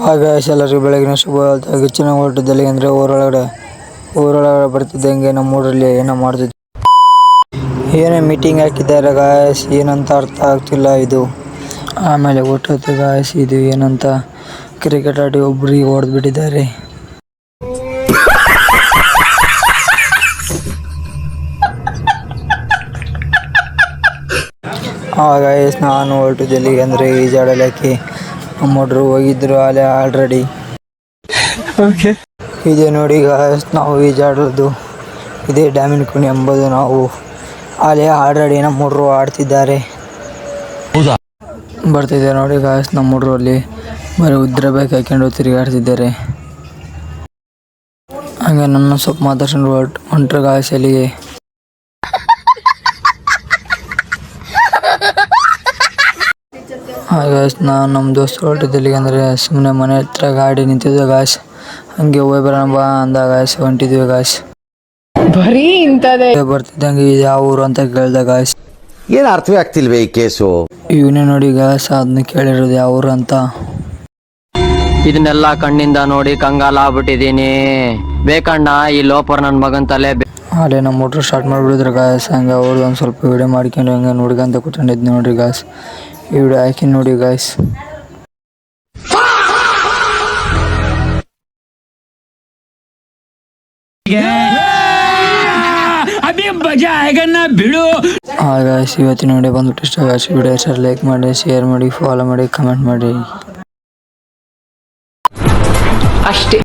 ಆಗ ಎಲ್ಲರಿಗೂ ಬೆಳಗಿನ ಶುಭ. ಗಿಚ್ಚಿನ ಓಟದಲ್ಲಿ ಅಂದರೆ ಊರೊಳಗಡೆ ಬರ್ತಿದ್ದಂಗೆ ನಮ್ಮೂರಲ್ಲಿ ಏನೋ ಮಾಡ್ತಿದ್ದೆ. ಏನೇ ಮೀಟಿಂಗ್ ಹಾಕಿದ್ದಾರೆ ಗಾಯಸ್, ಏನಂತ ಅರ್ಥ ಆಗ್ತಿಲ್ಲ ಇದು. ಆಮೇಲೆ ಊಟದ ಗಾಯಸ್, ಇದು ಏನಂತ ಕ್ರಿಕೆಟ್ ಆಡಿ ಒಬ್ರಿಗೆ ಹೊಡೆದ್ಬಿಟ್ಟಿದ್ದಾರೆ. ಗಾಯಸ್ ನಾನು ಹೊರಟಿದ್ದಲ್ಲಿ ಅಂದರೆ ಈಜಾಡಲಿಕ್ಕೆ ನಮ್ಮ ಹುಡುಗರು ಹೋಗಿದ್ರು ಅಲ್ಲೇ ಆಲ್ರೆಡಿ. ಇದೆ ನೋಡಿ ಗಾಯಸ್, ನಾವು ಈಜಾಡೋದು ಇದೇ ಡ್ಯಾಮಿನ ಕುಣಿ ಎಂಬುದು. ನಾವು ಅಲ್ಲೇ ಆಲ್ರೆಡಿ ನಮ್ಮ ಹುಡುಗರು ಆಡ್ತಿದ್ದಾರೆ. ಬರ್ತಿದೆ ನೋಡಿ ಗಾಯಸ್, ನಮ್ಮ ಹುಡುಗರು ಅಲ್ಲಿ ಬರೀ ಉದ್ರ ಬೈಕ್ ಹಾಕೊಂಡು ತಿರುಗಾಡ್ತಿದ್ದಾರೆ. ಹಾಗೆ ನನ್ನ ಸ್ವಲ್ಪ ಮಾತಾಡ್ಕೊಂಡು ಹೊಂಟ್ರೆ ಗಾಯಸ್ ಅಲ್ಲಿಗೆ. ಗಾಯಸ್ ನಾನು ನಮ್ಮ ದೋಸ್ತರು ಹೊರಟಿದ್ದಲ್ಲಿ ಅಂದರೆ ಸುಮ್ಮನೆ ಮನೆ ಹತ್ರ ಗಾಡಿ ನಿಂತಿದ್ದೆ ಗಾಯಸ್. ಹಂಗೆ ಹೋಗಿ ಬರೋಣ ಬಾ ಅಂದ ಗಾಯಸ್, ಹೊಂಟಿದ್ವಿ ಗಾಯಸ್. ಬರೀ ಇಂಥದ್ದೇ ಬರ್ತಿದ್ದಂಗೆ ಇದು ಯಾವ ಊರು ಅಂತ ಕೇಳ್ದ ಗಾಯಸ್. ಏನು ಅರ್ಥವೇ ಆಗ್ತಿಲ್ವೇ ಈ ಕೇಸು. ಇವನೇ ನೋಡಿ ಗಾಯಸ್ ಅದನ್ನ ಕೇಳಿರೋದು ಯಾವ ಊರು ಅಂತ. ಇದನ್ನೆಲ್ಲ ಕಣ್ಣಿಂದ ನೋಡಿ ಕಂಗಾಲ ಆಗ್ಬಿಟ್ಟಿದೀನಿ. ಬೇಕಣ್ಣ ಈ ಲೋಪರ್ ನನ್ನ ಮಗನ್ ತಲೆ. ಅಲ್ಲೇ ನಮ್ಮ ಮೋಟ್ರ್ ಸ್ಟಾರ್ಟ್ ಮಾಡಿಬಿಡಿದ್ರು ಗಾಯಸ್. ಹಂಗೆ ಅವ್ರದ್ದು ಒಂದು ಸ್ವಲ್ಪ ವಿಡಿಯೋ ಮಾಡ್ಕೊಂಡು ಹಂಗೆ ನೋಡ್ಕೊಂತ ಕೂತ್ಕೊಂಡಿದ್ದು ನೋಡ್ರಿ ಗಾಯಸ್. ಈ ವಿಡಿಯೋ ಹಾಕಿ ನೋಡಿ ಗಾಯಸ್. ಗಾಯಸ್ ಇವತ್ತಿನ ವಿಡಿಯೋ ಬಂದ್ಬಿಟ್ಟು ಇಷ್ಟ ಗಾಯಸ್. ವಿಡಿಯೋ ಇಷ್ಟ ಲೈಕ್ ಮಾಡಿ, ಶೇರ್ ಮಾಡಿ, ಫಾಲೋ ಮಾಡಿ, ಕಮೆಂಟ್ ಮಾಡಿ ಅಷ್ಟೇ.